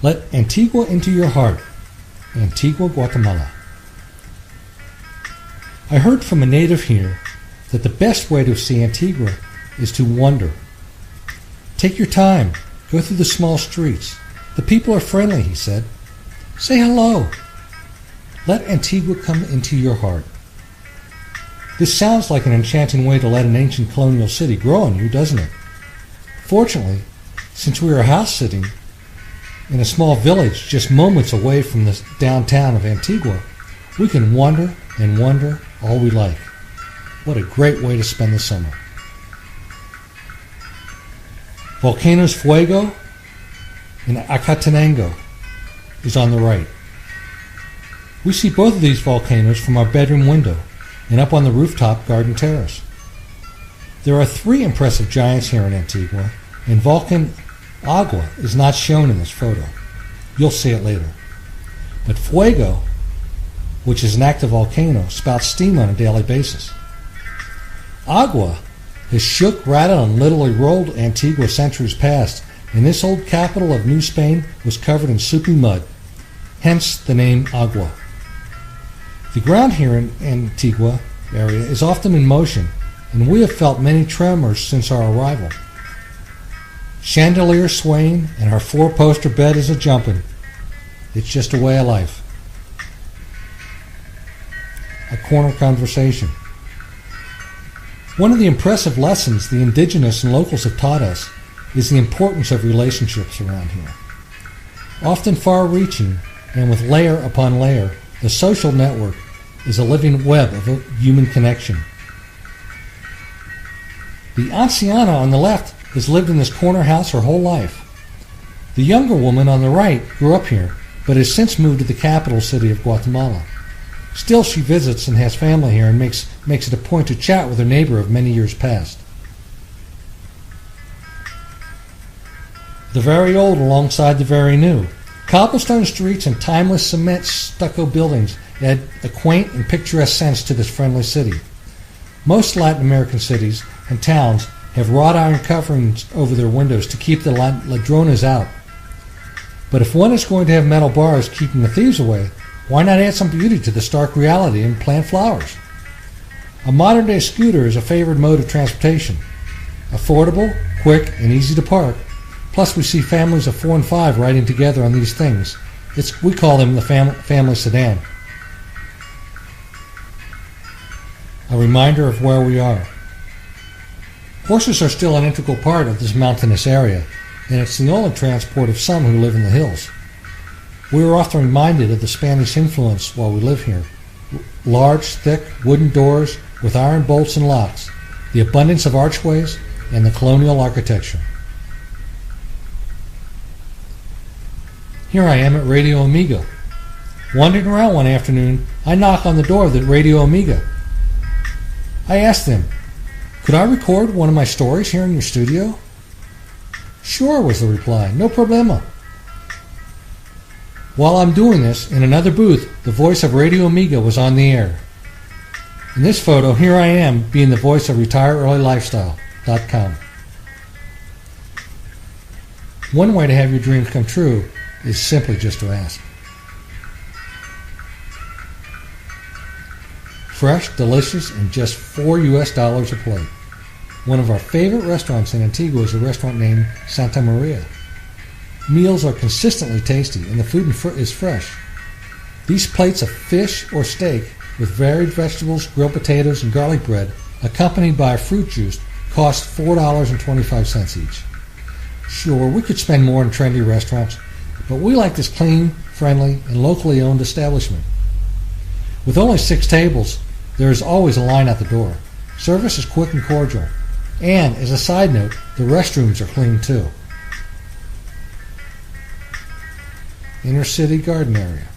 Let Antigua into your heart. Antigua, Guatemala. I heard from a native here that the best way to see Antigua is to wander. Take your time. Go through the small streets. The people are friendly, he said. Say hello. Let Antigua come into your heart. This sounds like an enchanting way to let an ancient colonial city grow on you, doesn't it? Fortunately, since we are house sitting in a small village just moments away from the downtown of Antigua, we can wander and wander all we like. What a great way to spend the summer. Volcanoes Fuego and Acatenango is on the right. We see both of these volcanoes from our bedroom window and up on the rooftop garden terrace. There are 3 impressive giants here in Antigua, and Volcan Agua is not shown in this photo. You'll see it later. But Fuego, which is an active volcano, spouts steam on a daily basis. Agua has shook, rattled, and literally rolled Antigua centuries past, and this old capital of New Spain was covered in soupy mud, hence the name Agua. The ground here in Antigua area is often in motion, and we have felt many tremors since our arrival. Chandelier swaying, and our 4-poster bed is a-jumping. It's just a way of life. A corner conversation. One of the impressive lessons the indigenous and locals have taught us is the importance of relationships around here. Often far-reaching, and with layer upon layer, the social network is a living web of a human connection. The anciana on the left has lived in this corner house her whole life. The younger woman on the right grew up here, but has since moved to the capital city of Guatemala. Still, she visits and has family here and makes it a point to chat with her neighbor of many years past. The very old alongside the very new. Cobblestone streets and timeless cement stucco buildings add a quaint and picturesque sense to this friendly city. Most Latin American cities and towns have wrought iron coverings over their windows to keep the ladrones out. But if one is going to have metal bars keeping the thieves away, why not add some beauty to the stark reality and plant flowers? A modern-day scooter is a favored mode of transportation. Affordable, quick, and easy to park. Plus, we see families of 4 and 5 riding together on these things. We call them the family sedan. A reminder of where we are. Horses are still an integral part of this mountainous area, and it's the only transport of some who live in the hills. We are often reminded of the Spanish influence while we live here. Large, thick, wooden doors with iron bolts and locks, the abundance of archways, and the colonial architecture. Here I am at Radio Amiga. Wandering around one afternoon, I knock on the door of the Radio Amiga. I asked them, could I record one of my stories here in your studio? Sure, was the reply. No problema. While I'm doing this, in another booth, the voice of Radio Amiga was on the air. In this photo, here I am being the voice of RetireEarlyLifestyle.com. One way to have your dreams come true is simply just to ask. Fresh, delicious, and just $4 a plate. One of our favorite restaurants in Antigua is a restaurant named Santa Maria. Meals are consistently tasty, and the food is fresh. These plates of fish or steak with varied vegetables, grilled potatoes, and garlic bread, accompanied by a fruit juice, cost $4.25 each. Sure, we could spend more in trendy restaurants, but we like this clean, friendly, and locally owned establishment. With only 6 tables, there is always a line at the door. Service is quick and cordial. And, as a side note, the restrooms are clean too. Inner city garden area.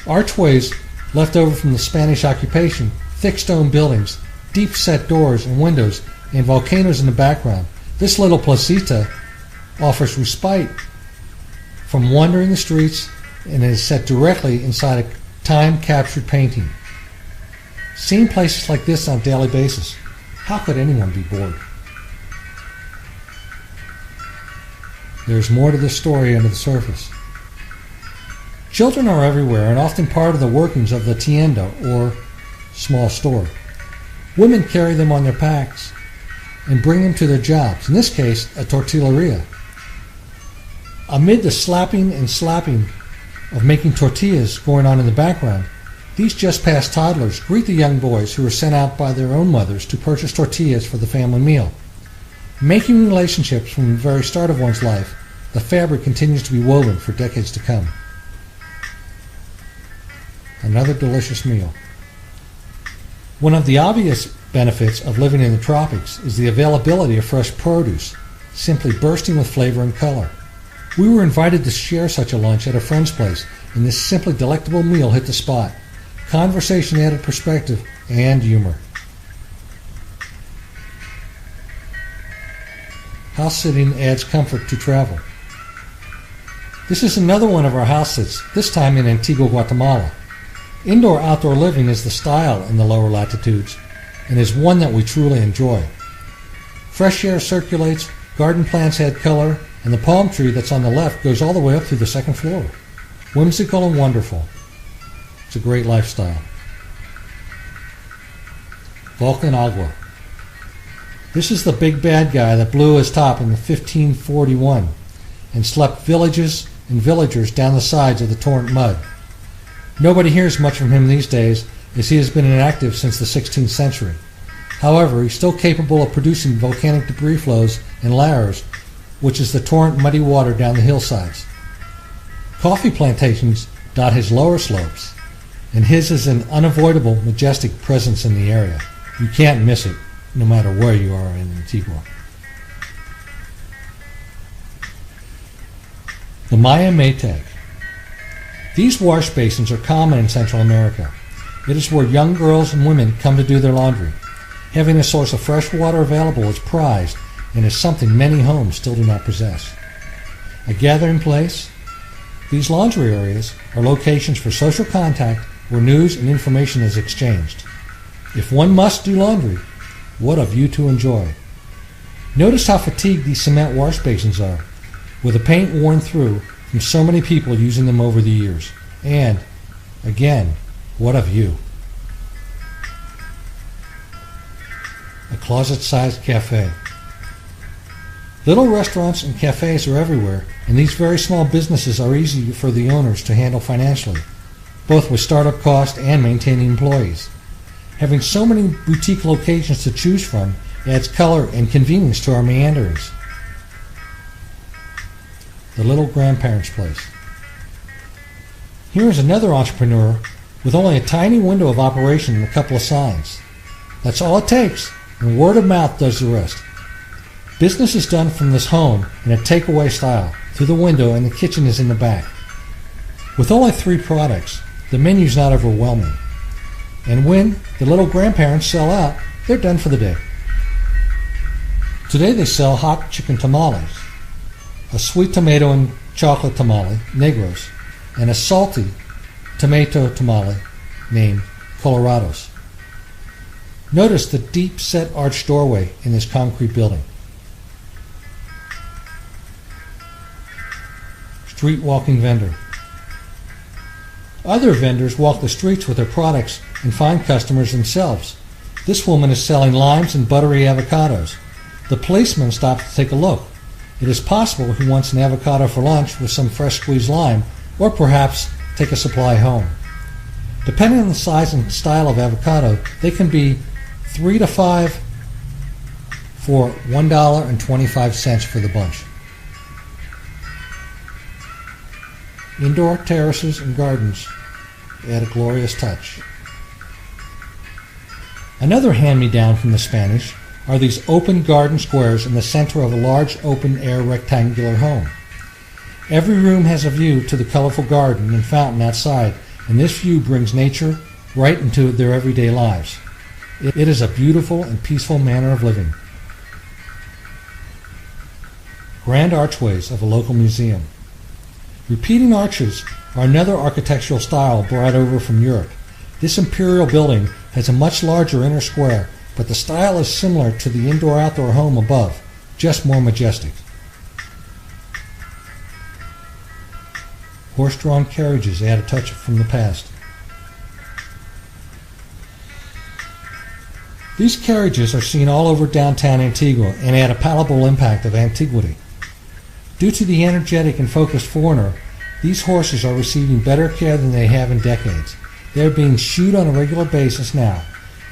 Archways left over from the Spanish occupation, thick stone buildings, deep set doors and windows, and volcanoes in the background. This little placita offers respite from wandering the streets and is set directly inside a time-captured painting. Seeing places like this on a daily basis, how could anyone be bored? There's more to this story under the surface. Children are everywhere and often part of the workings of the tienda, or small store. Women carry them on their packs and bring them to their jobs, in this case, a tortilleria. Amid the slapping and slapping of making tortillas going on in the background, these just-passed toddlers greet the young boys who are sent out by their own mothers to purchase tortillas for the family meal. Making relationships from the very start of one's life, the fabric continues to be woven for decades to come. Another delicious meal. One of the obvious benefits of living in the tropics is the availability of fresh produce, simply bursting with flavor and color. We were invited to share such a lunch at a friend's place, and this simply delectable meal hit the spot. Conversation added perspective and humor. House sitting adds comfort to travel. This is another one of our house sits, this time in Antigua, Guatemala. Indoor-outdoor living is the style in the lower latitudes, and is one that we truly enjoy. Fresh air circulates, garden plants add color, and the palm tree that's on the left goes all the way up to the second floor. Whimsical and wonderful. It's a great lifestyle. Volcan Agua. This is the big bad guy that blew his top in 1541 and swept villages and villagers down the sides of the torrent mud. Nobody hears much from him these days, as he has been inactive since the 16th century. However, he's still capable of producing volcanic debris flows and layers, which is the torrent muddy water down the hillsides. Coffee plantations dot his lower slopes, and his is an unavoidable, majestic presence in the area. You can't miss it, no matter where you are in Antigua. The Maya Maytag. These wash basins are common in Central America. It is where young girls and women come to do their laundry. Having a source of fresh water available is prized and is something many homes still do not possess. A gathering place, these laundry areas are locations for social contact where news and information is exchanged. If one must do laundry, what a view to enjoy. Notice how fatigued these cement wash basins are, with the paint worn through from so many people using them over the years. And, again, what a view. A closet-sized cafe. Little restaurants and cafes are everywhere, and these very small businesses are easy for the owners to handle financially, both with startup cost and maintaining employees. Having so many boutique locations to choose from adds color and convenience to our meanderings. The Little Grandparents' Place. Here is another entrepreneur with only a tiny window of operation and a couple of signs. That's all it takes, and word of mouth does the rest. Business is done from this home in a takeaway style, through the window, and the kitchen is in the back. With only 3 products, the menu's not overwhelming. And when the little grandparents sell out, they're done for the day. Today they sell hot chicken tamales, a sweet tomato and chocolate tamale, negros, and a salty tomato tamale named colorados. Notice the deep-set arched doorway in this concrete building. Street walking vendor. Other vendors walk the streets with their products and find customers themselves. This woman is selling limes and buttery avocados. The policeman stops to take a look. It is possible he wants an avocado for lunch with some fresh squeezed lime, or perhaps take a supply home. Depending on the size and style of avocado, they can be 3 to 5 for $1.25 for the bunch. Indoor terraces and gardens add a glorious touch. Another hand-me-down from the Spanish are these open garden squares in the center of a large open-air rectangular home. Every room has a view to the colorful garden and fountain outside, and this view brings nature right into their everyday lives. It is a beautiful and peaceful manner of living. Grand archways of a local museum. Repeating arches are another architectural style brought over from Europe. This imperial building has a much larger inner square, but the style is similar to the indoor-outdoor home above, just more majestic. Horse-drawn carriages add a touch from the past. These carriages are seen all over downtown Antigua and add a palpable impact of antiquity. Due to the energetic and focused foreigner, these horses are receiving better care than they have in decades. They are being shoed on a regular basis now,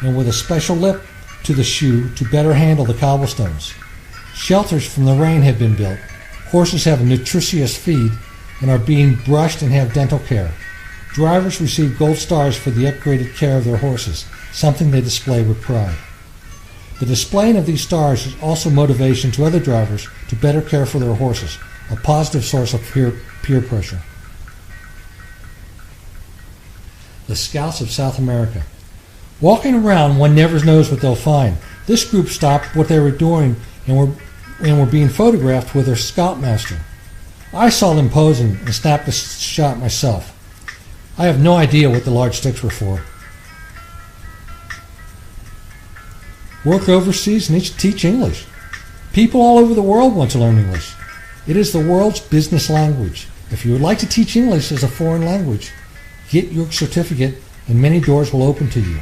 and with a special lip to the shoe to better handle the cobblestones. Shelters from the rain have been built. Horses have a nutritious feed and are being brushed and have dental care. Drivers receive gold stars for the upgraded care of their horses, something they display with pride. The displaying of these stars is also motivation to other drivers to better care for their horses, a positive source of peer pressure. The Scouts of South America. Walking around, one never knows what they'll find. This group stopped what they were doing and were being photographed with their scoutmaster. I saw them posing and snapped a shot myself. I have no idea what the large sticks were for. Work overseas and teach English. People all over the world want to learn English. It is the world's business language. If you would like to teach English as a foreign language, get your certificate and many doors will open to you.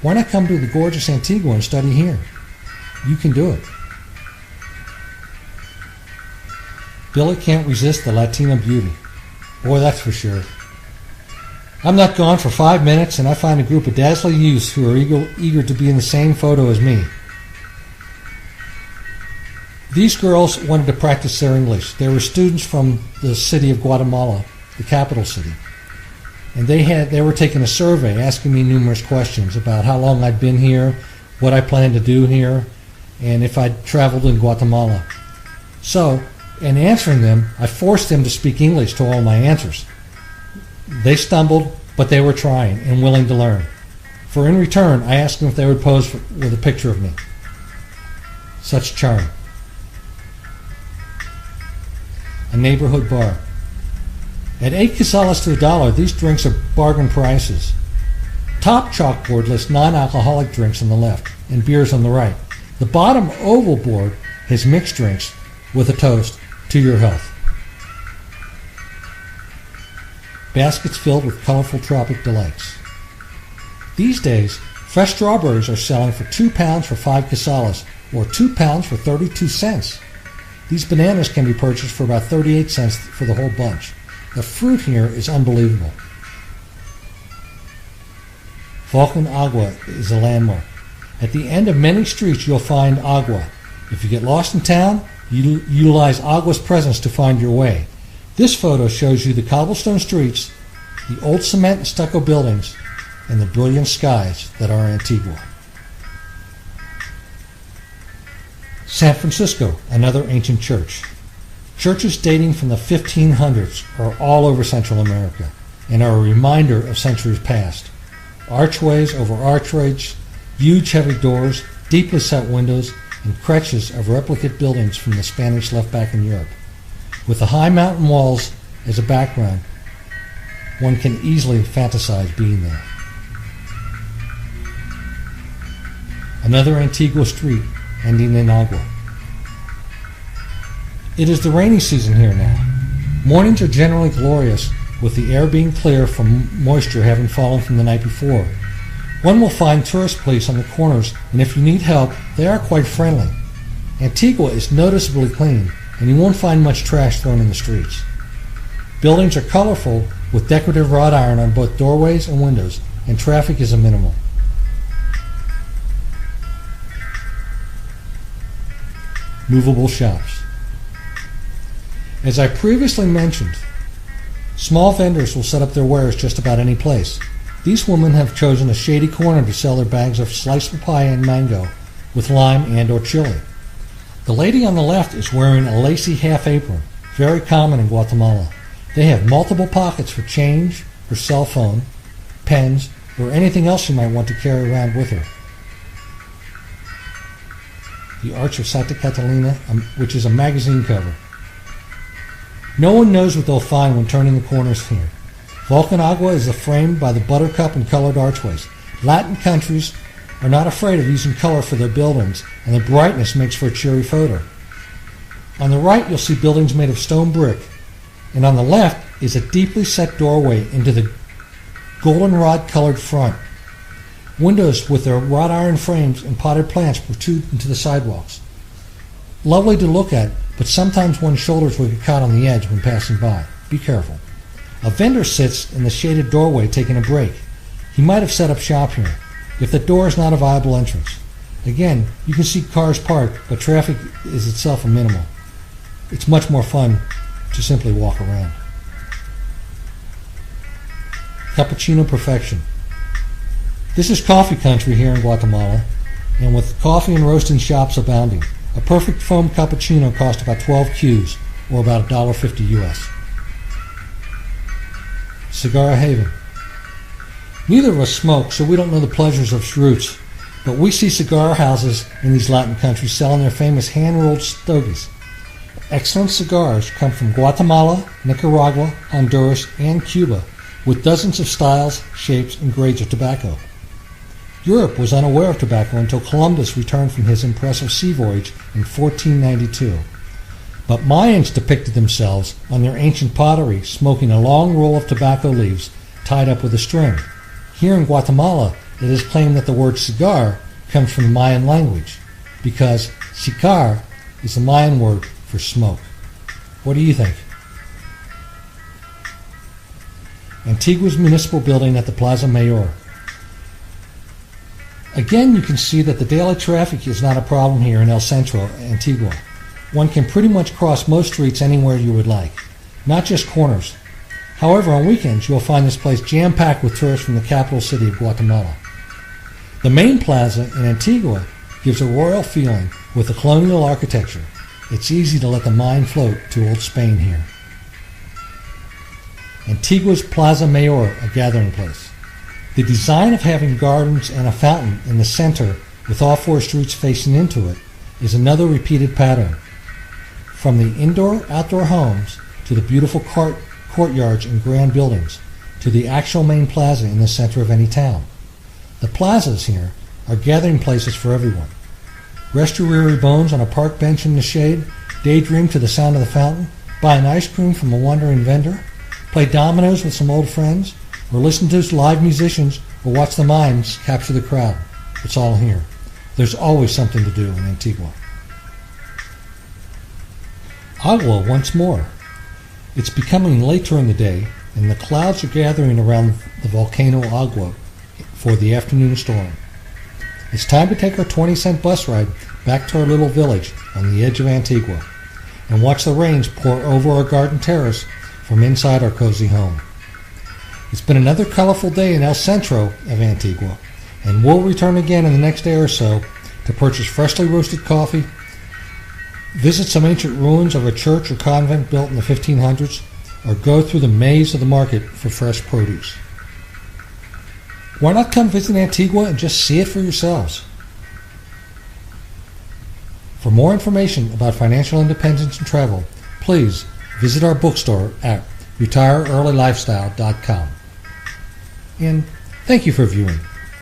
Why not come to the gorgeous Antigua and study here? You can do it. Billy can't resist the Latina beauty. Boy, that's for sure. I'm not gone for 5 minutes and I find a group of dazzling youths who are eager to be in the same photo as me. These girls wanted to practice their English. They were students from the city of Guatemala, the capital city. And they were taking a survey asking me numerous questions about how long I'd been here, what I planned to do here, and if I'd traveled in Guatemala. So, in answering them, I forced them to speak English to all my answers. They stumbled, but they were trying and willing to learn. For in return, I asked them if they would pose with a picture of me. Such charm. A neighborhood bar. At 8 quetzales to $1, these drinks are bargain prices. Top chalkboard lists non-alcoholic drinks on the left and beers on the right. The bottom oval board has mixed drinks with a toast to your health. Baskets filled with colorful tropic delights. These days, fresh strawberries are selling for 2 pounds for 5 quetzales, or 2 pounds for 32 cents. These bananas can be purchased for about 38 cents for the whole bunch. The fruit here is unbelievable. Volcan Agua is a landmark. At the end of many streets you'll find agua. If you get lost in town, you utilize agua's presence to find your way. This photo shows you the cobblestone streets, the old cement and stucco buildings, and the brilliant skies that are Antigua. San Francisco, another ancient church. Churches dating from the 1500s are all over Central America and are a reminder of centuries past. Archways over archways, huge heavy doors, deeply set windows, and creches of replicate buildings from the Spanish left back in Europe. With the high mountain walls as a background, one can easily fantasize being there. Another Antigua street ending in agua. It is the rainy season here now. Mornings are generally glorious, with the air being clear from moisture having fallen from the night before. One will find tourist police on the corners, and if you need help, they are quite friendly. Antigua is noticeably clean, and you won't find much trash thrown in the streets. Buildings are colorful, with decorative wrought iron on both doorways and windows, and traffic is minimal. Movable shops. As I previously mentioned, small vendors will set up their wares just about any place. These women have chosen a shady corner to sell their bags of sliced papaya and mango with lime and or chili. The lady on the left is wearing a lacy half apron, very common in Guatemala. They have multiple pockets for change, her cell phone, pens, or anything else you might want to carry around with her. The Arch of Santa Catalina, which is a magazine cover. No one knows what they'll find when turning the corners here. Volcan Agua is framed by the buttercup and colored archways. Latin countries are not afraid of using color for their buildings, and the brightness makes for a cheery photo. On the right, you'll see buildings made of stone brick, and on the left is a deeply set doorway into the goldenrod-colored front. Windows with their wrought iron frames and potted plants protrude into the sidewalks. Lovely to look at, but sometimes one's shoulders will get caught on the edge when passing by. Be careful. A vendor sits in the shaded doorway taking a break. He might have set up shop here, if the door is not a viable entrance. Again, you can see cars parked, but traffic is itself a minimal. It's much more fun to simply walk around. Cappuccino perfection. This is coffee country here in Guatemala, and with coffee and roasting shops abounding, a perfect foam cappuccino costs about 12 Qs, or about $1.50 US. Cigar haven. Neither of us smoke, so we don't know the pleasures of cheroots, but we see cigar houses in these Latin countries selling their famous hand-rolled stogies. Excellent cigars come from Guatemala, Nicaragua, Honduras, and Cuba, with dozens of styles, shapes, and grades of tobacco. Europe was unaware of tobacco until Columbus returned from his impressive sea voyage in 1492. But Mayans depicted themselves on their ancient pottery smoking a long roll of tobacco leaves tied up with a string. Here in Guatemala, it is claimed that the word cigar comes from the Mayan language, because sicar is the Mayan word for smoke. What do you think? Antigua's municipal building at the Plaza Mayor. Again, you can see that the daily traffic is not a problem here in El Centro, Antigua. One can pretty much cross most streets anywhere you would like, not just corners. However, on weekends, you'll find this place jam-packed with tourists from the capital city of Guatemala. The main plaza in Antigua gives a royal feeling with the colonial architecture. It's easy to let the mind float to old Spain here. Antigua's Plaza Mayor, a gathering place. The design of having gardens and a fountain in the center with all four streets facing into it is another repeated pattern. From the indoor-outdoor homes to the beautiful courtyards and grand buildings to the actual main plaza in the center of any town. The plazas here are gathering places for everyone. Rest your weary bones on a park bench in the shade, daydream to the sound of the fountain, buy an ice cream from a wandering vendor, play dominoes with some old friends, or listen to live musicians, or watch the mimes capture the crowd. It's all here. There's always something to do in Antigua. Agua once more. It's becoming late during the day, and the clouds are gathering around the volcano Agua for the afternoon storm. It's time to take our 20-cent bus ride back to our little village on the edge of Antigua and watch the rains pour over our garden terrace from inside our cozy home. It's been another colorful day in El Centro of Antigua, and we'll return again in the next day or so to purchase freshly roasted coffee, visit some ancient ruins of a church or convent built in the 1500s, or go through the maze of the market for fresh produce. Why not come visit Antigua and just see it for yourselves? For more information about financial independence and travel, please visit our bookstore at retireearlylifestyle.com. And thank you for viewing.